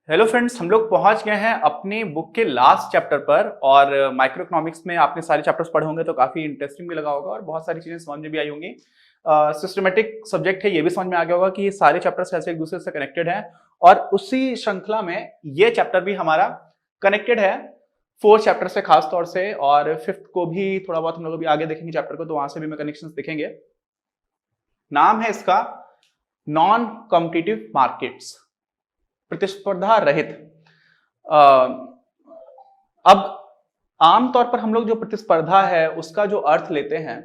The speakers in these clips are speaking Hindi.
हेलो फ्रेंड्स, हम लोग पहुंच गए हैं अपनी बुक के लास्ट चैप्टर पर। और माइक्रो इकोनॉमिक्स में आपने सारे चैप्टर्स पढ़े होंगे तो काफी इंटरेस्टिंग भी लगा होगा और बहुत सारी चीजें समझ में भी आई होंगी। सिस्टमेटिक सब्जेक्ट है, ये भी समझ में आ गया होगा कि ये सारे चैप्टर्स कैसे एक दूसरे से कनेक्टेड हैं। और उसी श्रृंखला में ये चैप्टर भी हमारा कनेक्टेड है फोर्थ चैप्टर से खास तौर से, और फिफ्थ को भी थोड़ा बहुत हम लोग अभी आगे देखेंगे चैप्टर को, तो वहां से भी हमें कनेक्शन दिखेंगे। नाम है इसका नॉन कॉम्पिटिटिव मार्केट्स, प्रतिस्पर्धा रहित। अब आमतौर पर हम लोग जो प्रतिस्पर्धा है उसका जो अर्थ लेते हैं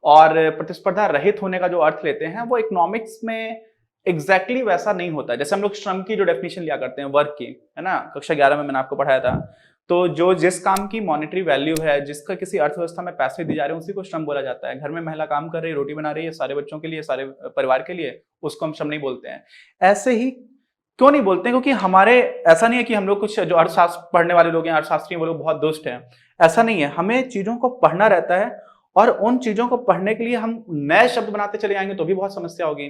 और प्रतिस्पर्धा रहित होने का जो अर्थ लेते हैं वो इकोनॉमिक्स में एग्जैक्टली वैसा नहीं होता है। जैसे हम लोग श्रम की जो डेफिनेशन लिया करते हैं वर्क की, है ना, कक्षा 11 में मैंने आपको पढ़ाया था। तो जो जिस काम की मॉनेटरी वैल्यू है, जिसका किसी अर्थव्यवस्था में पैसे दिए जा रहे हैं, उसी को श्रम बोला जाता है। घर में महिला काम कर रही है, रोटी बना रही है सारे बच्चों के लिए, सारे परिवार के लिए, उसको हम श्रम नहीं बोलते हैं। ऐसे ही क्यों नहीं बोलते हैं? क्योंकि हमारे ऐसा नहीं है कि हम लोग कुछ जो अर्थशास्त्र पढ़ने वाले लोग हैं, अर्थशास्त्री, वो लोग बहुत दुष्ट हैं, ऐसा नहीं है। हमें चीजों को पढ़ना रहता है और उन चीजों को पढ़ने के लिए हम नए शब्द बनाते चले जाएंगे तो भी बहुत समस्या होगी।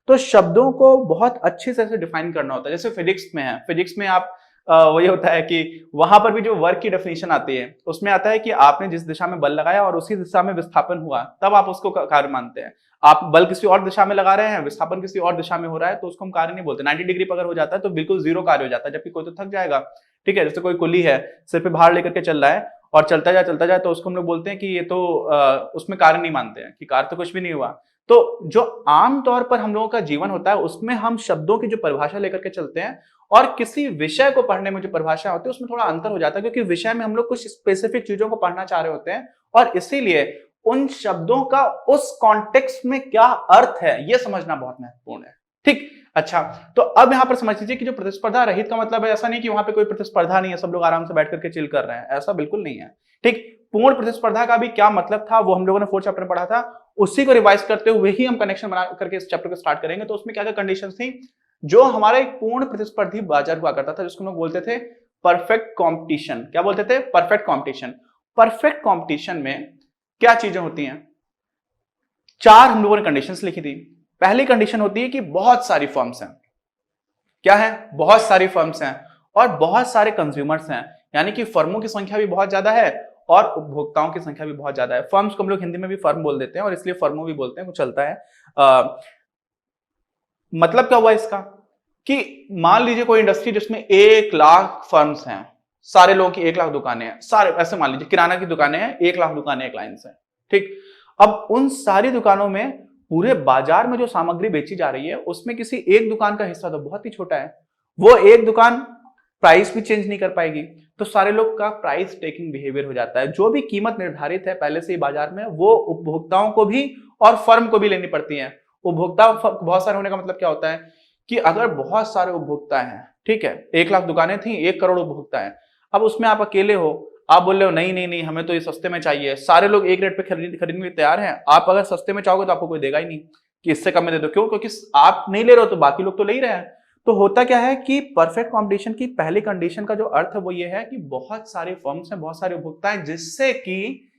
तो शब्दों को बहुत अच्छे से डिफाइन करना होता है। जैसे फिजिक्स में है, फिजिक्स में आप वही होता है कि वहां पर भी जो वर्क की डेफिनेशन आती है उसमें आता है कि आपने जिस दिशा में बल लगाया और उसी दिशा में विस्थापन हुआ, तब आप उसको कार्य मानते हैं। आप बल किसी और दिशा में लगा रहे हैं, विस्थापन किसी और दिशा में हो रहा है, तो उसको हम कार्य नहीं बोलते। 90 डिग्री पर अगर हो जाता है तो बिल्कुल जीरो कार्य हो जाता है, जबकि कोई तो थक जाएगा। ठीक है, जैसे कोई कुली है, सिर पे भार लेकर के चल रहा है और चलता जाए तो उसको हम लोग बोलते हैं कि ये तो उसमें कार्य नहीं मानते हैं, कि कार्य तो कुछ भी नहीं हुआ। तो जो आमतौर पर हम लोगों का जीवन होता है उसमें हम शब्दों की जो परिभाषा लेकर के चलते हैं और किसी विषय को पढ़ने में जो परिभाषा होती है उसमें थोड़ा अंतर हो जाता है, क्योंकि विषय में हम लोग कुछ स्पेसिफिक चीजों को पढ़ना चाह रहे होते हैं और इसीलिए उन शब्दों का उस कॉन्टेक्स्ट में क्या अर्थ है ये समझना बहुत महत्वपूर्ण है। ठीक, अच्छा, तो अब यहां पर समझ लीजिए कि जो प्रतिस्पर्धा रहित का मतलब है, ऐसा नहीं कि वहां पे कोई प्रतिस्पर्धा नहीं है, सब लोग आराम से बैठ करके चिल कर रहे हैं, ऐसा बिल्कुल नहीं है। ठीक, पूर्ण प्रतिस्पर्धा का भी क्या मतलब था वो हम लोगों ने फोर्थ चैप्टर पढ़ा था, उसी को रिवाइज करते हुए ही हम कनेक्शन बना करके इस चैप्टर को स्टार्ट करेंगे। तो उसमें क्या क्या कंडीशन थी? जो हमारा एक पूर्ण प्रतिस्पर्धी बाजार हुआ करता था जिसको हम लोग बोलते थे परफेक्ट कॉम्पिटिशन। क्या बोलते थे? Perfect competition. परफेक्ट कॉम्पिटिशन में क्या चीजें होती हैं? चार हम लोगों ने कंडीशंस लिखी थी। पहली कंडीशन होती है कि बहुत सारी फर्म्स हैं। क्या है? बहुत सारी फर्म्स हैं और बहुत सारे कंज्यूमर्स हैं, यानी कि फर्मों की संख्या भी बहुत ज्यादा है और उपभोक्ताओं की संख्या भी बहुत ज्यादा है। फर्म्स को हम लोग हिंदी में भी फर्म बोल देते हैं और इसलिए फर्मों भी बोलते हैं, वो चलता है। मतलब क्या हुआ इसका कि मान लीजिए कोई इंडस्ट्री जिसमें 1 लाख फर्म्स हैं, सारे लोगों की 1 लाख दुकानें हैं, सारे ऐसे मान लीजिए किराना की दुकानें हैं, 1 लाख दुकानें एक लाइन से। ठीक, अब उन सारी दुकानों में पूरे बाजार में जो सामग्री बेची जा रही है उसमें किसी एक दुकान का हिस्सा तो बहुत ही छोटा है, वो एक दुकान प्राइस भी चेंज नहीं कर पाएगी, तो सारे लोग का प्राइस टेकिंग बिहेवियर हो जाता है। जो भी कीमत निर्धारित है पहले से ही बाजार में, वो उपभोक्ताओं को भी और फर्म को भी लेनी पड़ती है। उपभोक्ता बहुत सारे होने का मतलब क्या होता है कि अगर बहुत सारे उपभोक्ता हैं, ठीक है, 1 लाख दुकानें थी, 1 करोड़ उपभोक्ता है, अब उसमें आप अकेले हो, आप बोल रहे हो नहीं नहीं नहीं हमें तो ये सस्ते में चाहिए, सारे लोग एक रेट पे खरीदने के लिए तैयार हैं। आप अगर सस्ते में चाहोगे तो आपको कोई देगा ही नहीं कि इससे कम में दे दो। क्यों? क्योंकि आप नहीं ले रहे हो तो बाकी लोग तो ले ही रहे हैं। तो होता क्या है कि परफेक्ट कंपटीशन की पहली कंडीशन का जो अर्थ है वो ये है कि बहुत सारे फर्म्स हैं, बहुत सारे उपभोक्ता हैं, जिससे कि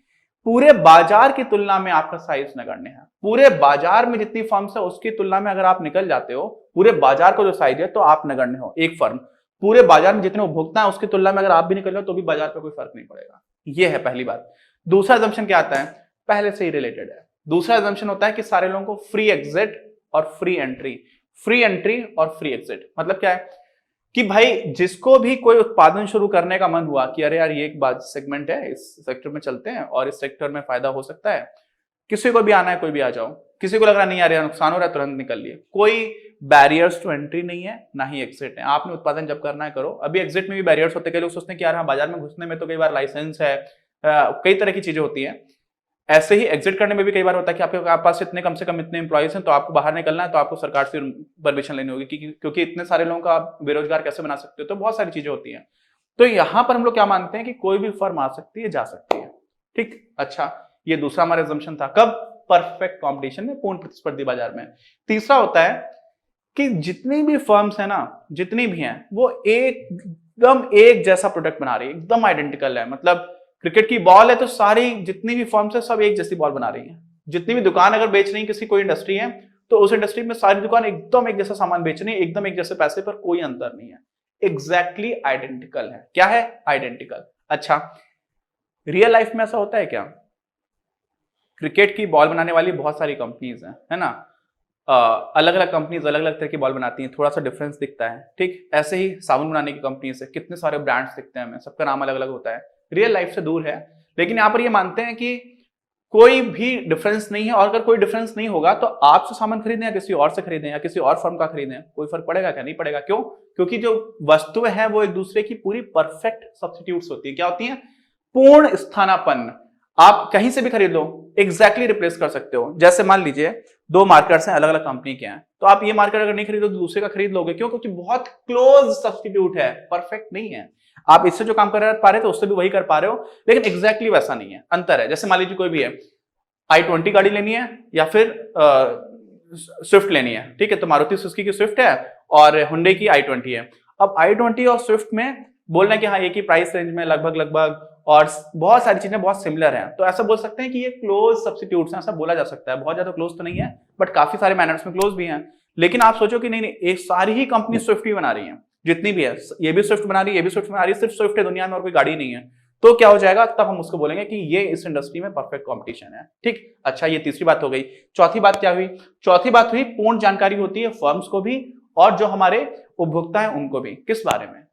पूरे बाजार की तुलना में आपका साइज नगण्य है। पूरे बाजार में जितनी फर्म्स है उसकी तुलना में अगर आप निकल जाते हो, पूरे बाजार का जो साइज है, तो आप नगण्य हो। एक फर्म पूरे बाजार में जितने उपभोक्ता हैं उसकी तुलना में अगर आप भी निकल रहे हो तो भी बाजार पर कोई फर्क नहीं पड़ेगा। यह है पहली बात। दूसरा assumption क्या आता है? पहले से ही रिलेटेड है। दूसरा assumption होता है कि सारे लोगों को फ्री एग्जिट और फ्री एंट्री, फ्री एंट्री और फ्री एग्जिट। मतलब क्या है कि भाई जिसको भी कोई उत्पादन शुरू करने का मन हुआ कि अरे यार ये एक बात सेगमेंट है, इस सेक्टर में चलते हैं और इस सेक्टर में फायदा हो सकता है, किसी को भी आना है कोई भी आ जाओ, किसी को लग रहा नहीं यार नुकसान हो रहा है तुरंत निकल लिए, कोई बैरियर्स टू एंट्री नहीं है, ना ही एग्जिट है। आपने उत्पादन जब करना है करो। अभी एग्जिट में भी बैरियर्स होते हैं, कई लोग सोचते हैं कि यार हाँ बाजार में घुसने में तो कई बार लाइसेंस है, कई तरह की चीजें होती हैं। ऐसे ही एग्जिट करने में भी कई बार होता है कि आपके पास इतने कम से कम इतने एम्प्लॉइज हैं, तो आपको बाहर निकलना है तो आपको सरकार से परमिशन लेनी होगी, क्योंकि इतने सारे लोगों का आप बेरोजगार कैसे बना सकते हो। तो बहुत सारी चीजें होती हैं। तो यहां पर हम लोग क्या मानते हैं कि कोई भी फर्म आ सकती है, जा सकती है। ठीक, अच्छा, ये दूसरा हमारा assumption था। कब? परफेक्ट कॉम्पिटिशन में, पूर्ण प्रतिस्पर्धी बाजार में। तीसरा होता है कि जितनी भी फर्म्स है ना, जितनी भी हैं, वो एकदम एक जैसा प्रोडक्ट बना रही है, एकदम आइडेंटिकल है। मतलब क्रिकेट की बॉल है तो सारी जितनी भी फर्म्स है सब एक जैसी बॉल बना रही हैं। जितनी भी दुकान अगर बेच रही है, किसी कोई इंडस्ट्री है तो उस इंडस्ट्री में सारी दुकान एकदम एक जैसा सामान बेच रही है, एकदम एक जैसे पैसे पर, कोई अंतर नहीं है, एग्जैक्टली आइडेंटिकल है। क्या है? आइडेंटिकल। अच्छा, रियल लाइफ में ऐसा होता है क्या? क्रिकेट की बॉल बनाने वाली बहुत सारी कंपनीज हैं, है ना, अलग अलग कंपनीज अलग अलग तरह की बॉल बनाती हैं, थोड़ा सा डिफरेंस दिखता है, ठीक। ऐसे ही साबुन बनाने की कंपनीज है, कितने सारे ब्रांड्स दिखते हैं हमें, सबका नाम अलग अलग होता है, रियल लाइफ से दूर है। लेकिन यहाँ पर ये मानते हैं कि कोई भी डिफरेंस नहीं है, और अगर कोई डिफरेंस नहीं होगा तो आपसे सामान खरीदें या किसी और से खरीदें या किसी और फर्म का खरीदें, कोई फर्क पड़ेगा क्या? नहीं पड़ेगा। क्यों? क्योंकि जो वस्तुएं हैं वो एक दूसरे की पूरी परफेक्ट सब्स्टिट्यूट्स होती है। क्या होती हैं? पूर्ण स्थानापन्न। आप कहीं से भी खरीद लो, एग्जैक्टली रिप्लेस कर सकते हो। जैसे मान लीजिए दो मार्कर्स हैं, अलग अलग कंपनी के हैं, तो आप ये मार्कर अगर नहीं खरीदो तो दूसरे का खरीद लोगे। क्यों? क्योंकि बहुत क्लोज सब्स्टिट्यूट है, परफेक्ट नहीं है। आप इससे जो काम कर पा रहे थे उससे भी वही कर पा रहे हो, लेकिन एग्जैक्टली वैसा नहीं है, अंतर है। जैसे मान लीजिए कोई भी है, i20 गाड़ी लेनी है या फिर स्विफ्ट लेनी है, ठीक है, तो मारुति सुजुकी की स्विफ्ट है और हुंडई की i20 है। अब i20 और स्विफ्ट में बोलना है कि हाँ एक ही प्राइस रेंज में लगभग और बहुत सारी चीजें बहुत सिमिलर हैं, तो ऐसा बोल सकते हैं कि ये क्लोज सब्स्टिट्यूट्स हैं, ऐसा बोला जा सकता है। बहुत ज्यादा क्लोज तो नहीं है, बट काफी सारे मैनर्स में क्लोज भी हैं। लेकिन आप सोचो कि नहीं, एक सारी ही कंपनी स्विफ्ट ही बना रही है, जितनी भी है, ये भी स्विफ्ट बना रही है, ये भी स्विफ्ट बना रही है, सिर्फ स्विफ्ट है दुनिया में और कोई गाड़ी नहीं है, तो क्या हो जाएगा? तब हम उसको बोलेंगे कि ये इस इंडस्ट्री में परफेक्ट कंपटीशन है, ठीक। अच्छा, ये तीसरी बात हो गई। चौथी बात क्या हुई? चौथी बात हुई पूर्ण जानकारी होती है फर्म्स को भी और जो हमारे उपभोक्ता हैं उनको भी। किस बारे में?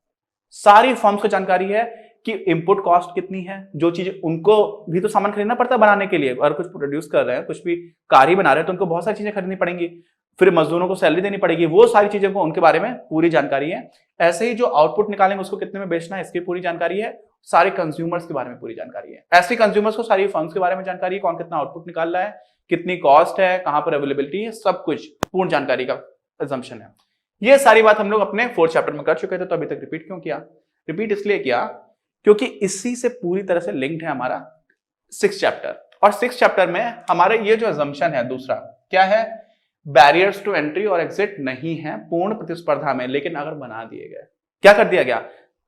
सारी फर्म्स को जानकारी है कि इनपुट कॉस्ट कितनी है, जो चीज उनको भी तो सामान खरीदना पड़ता है बनाने के लिए, अगर कुछ प्रोड्यूस कर रहे हैं, कुछ भी कार ही बना रहे हैं तो उनको बहुत सारी चीजें खरीदनी पड़ेंगी, फिर मजदूरों को सैलरी देनी पड़ेगी, वो सारी चीजें को उनके बारे में पूरी जानकारी है। ऐसे ही जो आउटपुट निकालेंगे उसको कितने में बेचना है इसकी पूरी जानकारी है। सारे कंज्यूमर्स के बारे में पूरी जानकारी है। ऐसे कंज्यूमर्स को सारी फर्म्स के बारे में जानकारी है, कौन कितना आउटपुट निकाल रहा है, कितनी कॉस्ट है, कहां पर अवेलेबिलिटी है, सब कुछ पूर्ण जानकारी का assumption है। ये सारी बात हम लोग अपने 4th चैप्टर में कर चुके थे, तो अभी तक रिपीट क्यों किया? रिपीट इसलिए किया क्योंकि इसी से पूरी तरह से लिंक्ड है हमारा 6th चैप्टर। और 6th चैप्टर में हमारे ये जो assumption है दूसरा क्या है? बैरियर्स टू एंट्री और एग्जिट नहीं है पूर्ण प्रतिस्पर्धा में, लेकिन अगर बना दिए गए, क्या कर दिया गया?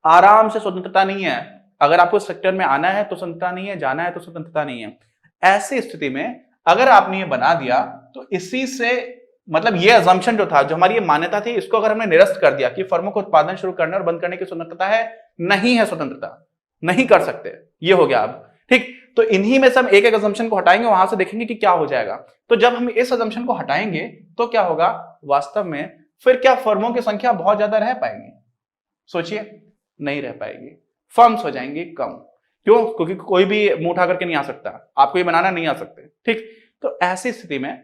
आराम से स्वतंत्रता नहीं है, अगर आपको सेक्टर में आना है तो स्वतंत्रता नहीं है, जाना है तो स्वतंत्रता नहीं है। ऐसी स्थिति में अगर आपने ये बना दिया तो इसी से मतलब ये अजम्पशन जो था, जो हमारी ये मान्यता थी, इसको अगर हमने निरस्त कर दिया कि फर्मों को उत्पादन शुरू करने और बंद करने की स्वतंत्रता है, नहीं है स्वतंत्रता, नहीं कर सकते, ये हो गया अब, ठीक। तो इन्हीं में से हम एक एक अजम्पशन को हटाएंगे, वहां से देखेंगे कि क्या हो जाएगा। तो जब हम इस अजम्पशन को हटाएंगे तो क्या होगा वास्तव में? फिर क्या फर्मों की संख्या बहुत ज्यादा रह पाएंगी? सोचिए, नहीं रह पाएगी, फर्म्स हो जाएंगी कम। क्यों? क्योंकि कोई भी मुंह उठा करके नहीं आ सकता, आपको ये बनाना नहीं आ सकते, ठीक। तो ऐसी स्थिति में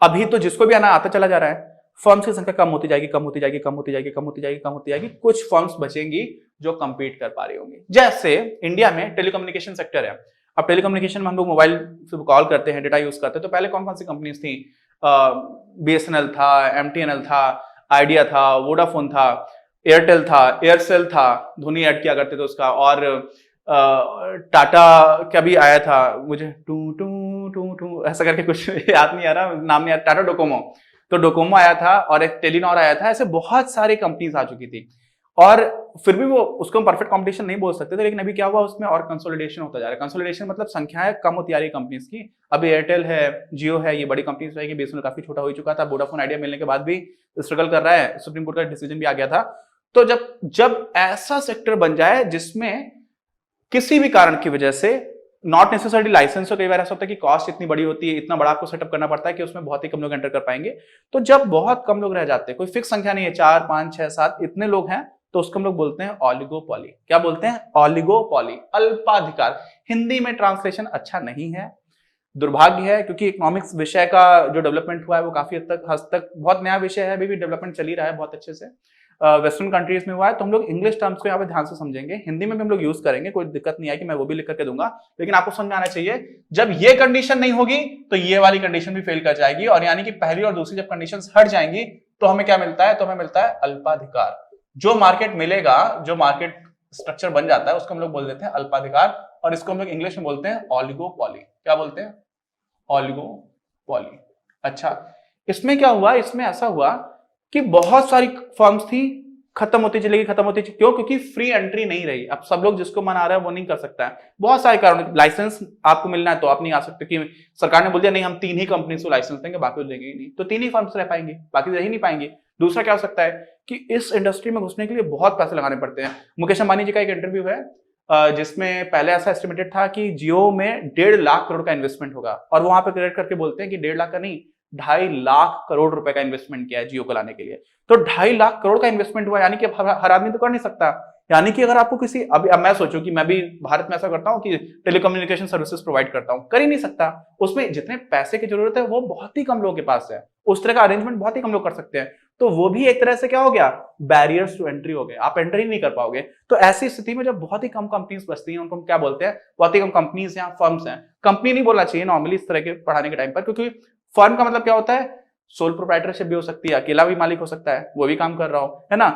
अभी तो जिसको भी आना आता चला जा रहा है, फर्म्स की संख्या कम होती जाएगी, कम होती जाएगी, कम होती जाएगी, कम होती जाएगी, कम होती जाएगी, कुछ फर्म्स बचेंगी जो कंपीट कर पा रही होंगी। जैसे इंडिया में टेलीकम्युनिकेशन सेक्टर है। अब टेलीकम्युनिकेशन में हम लोग मोबाइल से कॉल करते हैं, डेटा यूज करते हैं, तो पहले कौन कौन सी कंपनीज थी? BSNL था, MTNL था, आइडिया था, वोडाफोन था, एयरटेल था, एयरसेल था, धोनी ऐड किया करते थे उसका, और टाटा का भी आया था, मुझे टू टू टू टू ऐसा करके कुछ याद नहीं आ रहा, नाम नहीं आ रहा, टाटा डोकोमो, तो डोकोमो आया था और एक टेलीनॉर आया था। ऐसे बहुत सारी कंपनीज आ चुकी थी और फिर भी वो उसको हम परफेक्ट कंपटीशन नहीं बोल सकते थे। लेकिन अभी क्या हुआ, उसमें और कंसोलिडेशन होता जा रहा है। कंसोलिडेशन मतलब संख्याएं कम होती आ रही है कंपनीज की। अभी एयरटेल है, जियो है, ये बड़ी कंपनीज रहेगी। BSNL काफी छोटा हो चुका था, वोडाफोन आइडिया मिलने के बाद भी स्ट्रगल कर रहा है, सुप्रीम कोर्ट का डिसीजन भी आ गया था। तो जब ऐसा सेक्टर बन जाए जिसमें किसी भी कारण की वजह से, नॉट नेसेसरी लाइसेंस, कई बार ऐसा होता है कि कॉस्ट इतनी बड़ी होती है, इतना बड़ा आपको सेटअप करना पड़ता है कि उसमें बहुत ही कम लोग एंटर कर पाएंगे। तो जब बहुत कम लोग रह जाते हैं, कोई फिक्स संख्या नहीं है, 4, 5, 6, 7 इतने लोग हैं, तो उसको हम लोग बोलते हैं ऑलिगोपॉली। क्या बोलते हैं? ऑलिगोपॉली, अल्पाधिकार। हिंदी में ट्रांसलेशन अच्छा नहीं है, दुर्भाग्य है, क्योंकि इकोनॉमिक्स विषय का जो डेवलपमेंट हुआ है वो काफी हद तक बहुत नया विषय है, अभी भी डेवलपमेंट चल ही रहा है बहुत अच्छे से, वेस्टर्न कंट्रीज में हुआ है। तो हम लोग इंग्लिश टर्म्स को यहाँ पे ध्यान से समझेंगे, हिंदी में भी हम लोग यूज करेंगे, कोई दिक्कत नहीं है कि मैं वो भी लिख करके दूंगा, लेकिन आपको समझ में आना चाहिए जब ये कंडीशन नहीं होगी तो ये वाली कंडीशन भी फेल कर जाएगी, और यानी कि पहली और दूसरी जब कंडीशन हट जाएंगी तो हमें क्या मिलता है? तो हमें मिलता है अल्पाधिकार। जो मार्केट मिलेगा, जो मार्केट स्ट्रक्चर बन जाता है, उसको हम लोग बोल देते हैं अल्पाधिकार, और इसको हम लोग इंग्लिश में बोलते हैं ऑलिगोपॉली। क्या बोलते हैं? ऑलिगोपॉली। अच्छा, इसमें क्या हुआ? इसमें ऐसा हुआ कि बहुत सारी फर्म्स थी, खत्म होती चलेगी, खत्म होती चलेगी। क्यों? क्योंकि फ्री एंट्री नहीं रही। अब सब लोग जिसको मन आ रहा है वो नहीं कर सकता है, बहुत सारे कारण। लाइसेंस आपको मिलना है तो आप नहीं आ सकते, कि सरकार ने बोल दिया नहीं हम 3 ही कंपनी को लाइसेंस देंगे, बाकी देंगे ही नहीं, तो 3 ही फर्म्स रह पाएंगे, बाकी रह ही नहीं पाएंगे। दूसरा क्या हो सकता है कि इस इंडस्ट्री में घुसने के लिए बहुत पैसे लगाने पड़ते हैं। मुकेश अंबानी जी का एक इंटरव्यू है जिसमें पहले ऐसा एस्टिमेटेड था कि जियो में 1.5 लाख करोड़ का इन्वेस्टमेंट होगा, और वहां पर क्रेडिट करके बोलते हैं कि 1.5 लाख का नहीं, 2.5 लाख करोड़ रुपए का इन्वेस्टमेंट किया है जियो को लाने के लिए। तो 2.5 लाख करोड़ का इन्वेस्टमेंट हुआ, यानी कि हर आदमी तो कर नहीं सकता। यानी कि अगर आपको किसी, अब मैं सोचूं कि मैं भी भारत में ऐसा करता हूं कि टेलीकम्युनिकेशन सर्विसेज प्रोवाइड करता हूं, कर ही नहीं सकता। उसमें जितने पैसे की जरूरत है वो बहुत ही कम लोगों के पास है, उस तरह का अरेंजमेंट बहुत ही कम लोग कर सकते हैं। तो वो भी एक तरह से क्या हो गया, बैरियर्स टू एंट्री हो गए, आप एंट्री नहीं कर पाओगे। तो ऐसी स्थिति में जब बहुत ही कम कंपनीज बचती हैं, उनको हम क्या बोलते हैं, बहुत ही कम कंपनीज या फर्म्स हैं। कंपनी नहीं बोलना चाहिए नॉर्मली इस तरह के पढ़ाने के टाइम पर, क्योंकि फर्म का मतलब क्या होता है, सोल प्रोप्राइटरशिप भी हो सकती है, अकेला भी मालिक हो सकता है, वो भी काम कर रहा हो, है ना,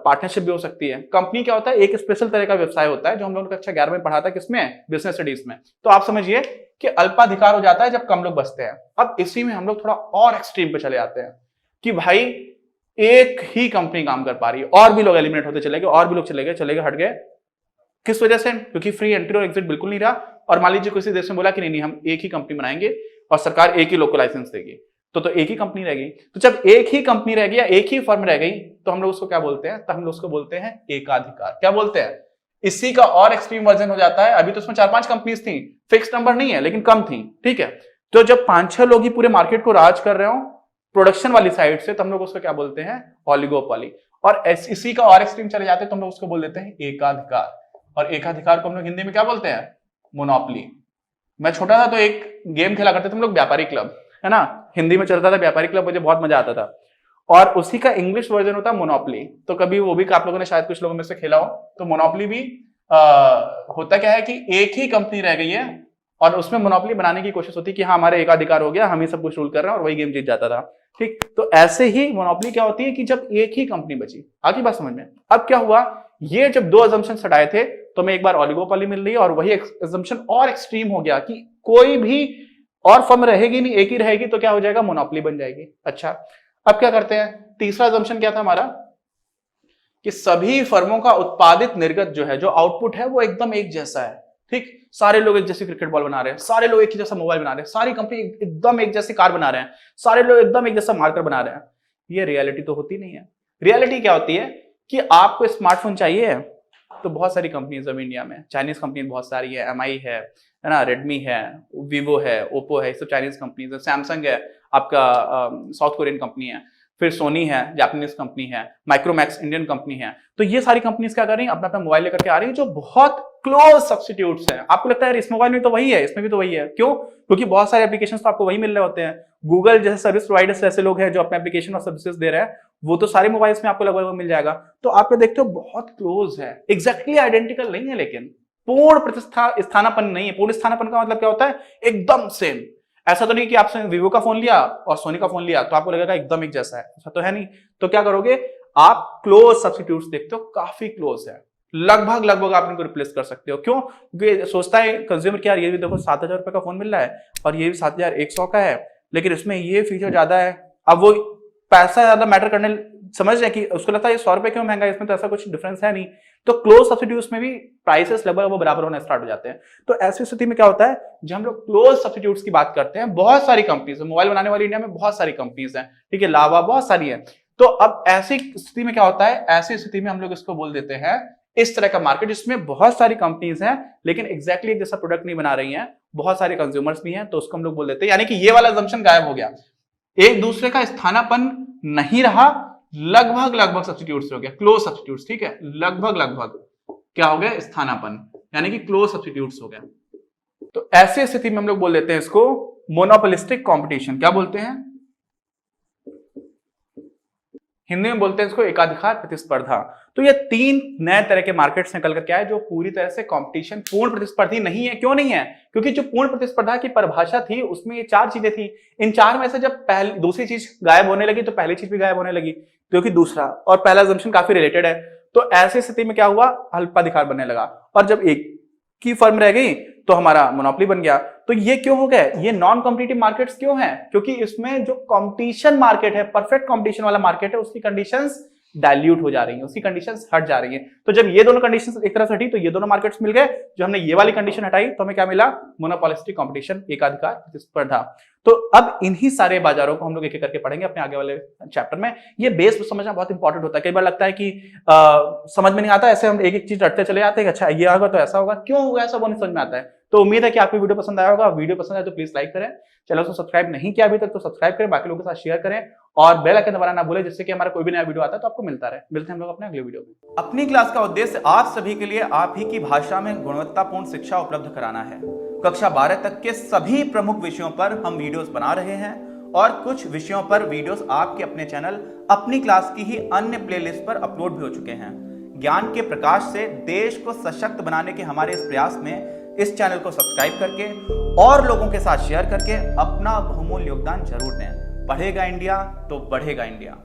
पार्टनरशिप भी हो सकती है। कंपनी क्या होता है, एक स्पेशल तरह का व्यवसाय होता है, जो हम लोगों ने कक्षा 11 में पढ़ा था, किसमें, बिजनेस स्टडीज में। तो आप समझिए कि अल्पाधिकार हो जाता है जब कम लोग बचते हैं। अब इसी में हम लोग थोड़ा और एक्सट्रीम पे चले जाते हैं कि भाई एक ही कंपनी काम कर पा रही है, और भी लोग एलिमिनेट होते चले गए, और भी लोग चले गए हट गए। किस वजह से? क्योंकि फ्री एंट्री और एग्जिट बिल्कुल नहीं रहा। और मान लीजिए किसी देश में बोला कि नहीं हम एक ही कंपनी बनाएंगे और सरकार एक ही लोग को लाइसेंस देगी, तो एक ही कंपनी रह गई। तो जब एक ही कंपनी रह गई या एक ही फर्म रह गई, तो हम लोग उसको क्या बोलते हैं, तो हम लोग उसको बोलते हैं एकाधिकार। क्या बोलते हैं? इसी का और एक्सट्रीम वर्जन हो जाता है। अभी तो उसमें 4-5 कंपनीज थी, फिक्स नंबर नहीं है लेकिन कम थी, ठीक है। तो जब 5-6 लोग ही पूरे मार्केट को राज कर रहे हो प्रोडक्शन वाली साइड से, तो हम लोग उसको क्या बोलते हैं, ऑलिगोपॉली। और इसी का और एक्सट्रीम चले जाते हैं तो हम लोग उसको बोल देते हैं एकाधिकार। और एकाधिकार को हम लोग हिंदी में क्या बोलते हैं, मोनोपोली। मैं छोटा था तो एक गेम खेला करते थे हम लोग, व्यापारी क्लब, है ना, हिंदी में चलता था व्यापारी क्लब, मुझे बहुत मजा आता था। और उसी का इंग्लिश वर्जन होता है मोनोपोली। तो कभी वो भी आप लोगों ने शायद कुछ लोगों में से खेला हो। तो मोनोपोली भी होता क्या है कि एक ही कंपनी रह गई है और उसमें मोनोपोली बनाने की कोशिश होती है कि हाँ हमारे एकाधिकार हो गया, हम ही सब कुछ रूल कर रहे हैं, और वही गेम जीत जाता था, ठीक। तो ऐसे ही मोनोपोली क्या होती है कि जब एक ही कंपनी बची। आगे बात समझ में? अब क्या हुआ, ये जब 2 अजम्पशन हटाए थे तो मैं एक बार ऑलिगोपॉली मिल रही है, और वही अजम्पशन और एक्सट्रीम हो गया कि कोई भी और फर्म रहेगी नहीं, एक ही रहेगी, तो क्या हो जाएगा, मोनोपोली बन जाएगी। अच्छा, अब क्या करते हैं, तीसरा अजम्पशन क्या था हमारा, कि सभी फर्मों का उत्पादित निर्गत जो है, जो आउटपुट है, वो एकदम एक जैसा है, ठीक। सारे लोग एक जैसी क्रिकेट बॉल बना रहे हैं, सारे लोग एक ही जैसा मोबाइल बना रहे हैं, सारी कंपनी एकदम एक जैसी कार बना रहे हैं, सारे लोग एकदम एक जैसा मार्कर बना रहे हैं। ये रियलिटी तो होती नहीं है। रियलिटी क्या होती है कि आपको स्मार्टफोन चाहिए तो बहुत सारी कंपनीज है इंडिया में, चाइनीज कंपनी बहुत सारी है, एमआई है ना, रेडमी है, वीवो है, ओप्पो है, सब चाइनीज कंपनीज है, सैमसंग है आपका साउथ कोरियन कंपनी है, फिर सोनी है जापानीज कंपनी है, माइक्रोमैक्स इंडियन कंपनी है। तो ये सारी कंपनीज क्या कर रही हैं, अपना अपना मोबाइल लेकर के आ रही है जो बहुत क्लोज सब्स्टिट्यूट्स हैं। आपको लगता है इस मोबाइल में तो वही है, इसमें भी तो वही है, क्यों? क्योंकि बहुत सारे एप्लीकेशन तो आपको वही मिल रहे होते हैं। गूगल जैसे सर्विस प्रोवाइडर्स ऐसे लोग हैं जो अपने एप्लीकेशन और सर्विसेज दे रहे हैं, वो तो सारे मोबाइल्स में आपको लगभग मिल जाएगा। तो आप देखते हो बहुत क्लोज है, एग्जैक्टली आइडेंटिकल नहीं है, लेकिन पूर्ण प्रतिस्थानापन नहीं है। पूर्ण स्थानापन का मतलब क्या होता है, एकदम सेम। ऐसा तो नहीं कि आपने वीवो का फोन लिया और सोनी का फोन लिया तो आपको लगेगा एकदम एक जैसा है, ऐसा तो है नहीं। तो क्या करोगे आप, क्लोज सब्स्टिट्यूट्स देखते हो, काफी क्लोज है, लगभग आप इनको रिप्लेस कर सकते हो। क्यों? क्योंकि सोचता है कंज्यूमर क्या, ये भी देखो 7,000 रुपए का फोन मिल रहा है और ये भी 7,100 का है, लेकिन इसमें ये फीचर ज्यादा है। अब वो पैसा ज्यादा मैटर करने समझ रहे हैं कि उसको लगता है 100 रुपए क्यों महंगा है, इसमें तो ऐसा कुछ डिफरेंस है नहीं। तो क्लोज सब्स्टिट्यूट्स में भी प्राइसेस लगभग वो बराबर होना स्टार्ट हो जाते हैं। तो ऐसी स्थिति में क्या होता है, जब हम लोग क्लोज सब्स्टिट्यूट्स की बात करते हैं, बहुत सारी कंपनीज है, मोबाइल बनाने वाली इंडिया में बहुत सारी कंपनीज हैं, ठीक है, लावा बहुत सारी है। तो अब ऐसी स्थिति में क्या होता है, ऐसी स्थिति में हम लोग इसको बोल देते हैं इस तरह का मार्केट जिसमें बहुत सारी कंपनीज हैं लेकिन एग्जैक्टली एक जैसा प्रोडक्ट नहीं बना रही हैं, बहुत सारे कंज्यूमर्स भी हैं, तो उसको हम लोग बोल देते हैं, यानी कि ये वाला assumption गायब हो गया, एक दूसरे का स्थानापन नहीं रहा, लगभग सब्स्टिट्यूट्स हो गया, क्लोज सब्स्टिट्यूट्स, ठीक है, लगभग क्या हो गया, स्थानापन, यानी कि क्लोज सब्स्टिट्यूट्स हो गया। तो ऐसी स्थिति में हम लोग बोल देते हैं इसको मोनोपोलिस्टिक कंपटीशन। क्या बोलते हैं हिंदी में, बोलते हैं इसको एकाधिकार प्रतिस्पर्धा। तो ये 3 नए तरह के मार्केट्स निकल कर के आए जो पूरी तरह से कंपटीशन, पूर्ण प्रतिस्पर्धी नहीं है। क्यों नहीं है? क्योंकि जो पूर्ण प्रतिस्पर्धा की परिभाषा थी उसमें ये 4 चीजें थी। इन 4 में से जब दूसरी चीज गायब होने लगी तो पहली चीज भी गायब होने लगी, क्योंकि दूसरा और पहला असम्पशन काफी रिलेटेड है। तो ऐसी स्थिति में क्या हुआ, अल्पाधिकार बनने लगा, और जब एक की फर्म रह गई तो हमारा मोनोपोली बन गया। तो ये क्यों हो गया, ये नॉन कॉम्पिटिटिव मार्केट्स क्यों हैं? क्योंकि इसमें जो कंपटीशन मार्केट है, परफेक्ट कंपटीशन वाला मार्केट है, उसकी कंडीशंस डाइल्यूट हो जा रही है, उसकी कंडीशंस हट जा रही है। तो जब ये दोनों कंडीशंस एक तरफ से हटी तो ये दोनों मार्केट्स मिल गए। जो हमने ये वाली कंडीशन हटाई तो हमें क्या मिला? मोनोपोलिस्टिक कंपटीशन, एकाधिकार प्रतिस्पर्धा। तो अब इन्हीं सारे बाजारों को हम लोग एक एक करके पढ़ेंगे अपने आगे वाले चैप्टर में। ये बेस समझना बहुत इंपॉर्टेंट होता है। कई बार लगता है कि समझ में नहीं आता, ऐसे हम एक एक चीज रटते चले जाते हैं, अच्छा ये होगा तो ऐसा होगा, क्यों होगा ऐसा वो नहीं समझ में आता है। तो उम्मीद है कि आपको वीडियो पसंद आया होगा। वीडियो पसंद आए तो प्लीज लाइक करें, चैनल को सब्सक्राइब नहीं किया अभी तक तो सब्सक्राइब करें, बाकी लोगों के साथ शेयर करें और बेल आइकन दबाना ना भूलें, जिससे कि हमारा कोई भी नया वीडियो आता है तो आपको मिलता रहे। मिलते हैं हम लोग अपने अगले वीडियो में। अपनी क्लास का उद्देश्य आप सभी के लिए आप ही की भाषा में गुणवत्तापूर्ण शिक्षा उपलब्ध कराना है। कक्षा 12 तक के सभी प्रमुख विषयों पर हम वीडियोस बना रहे हैं और कुछ विषयों पर वीडियोस आपके अपने चैनल अपनी क्लास की ही अन्य प्लेलिस्ट पर अपलोड भी हो चुके हैं। ज्ञान के प्रकाश से देश को सशक्त बनाने के हमारे इस प्रयास में इस चैनल को सब्सक्राइब करके और लोगों के साथ शेयर करके अपना बहुमूल्य योगदान जरूर दें। पढ़ेगा इंडिया तो बढ़ेगा इंडिया।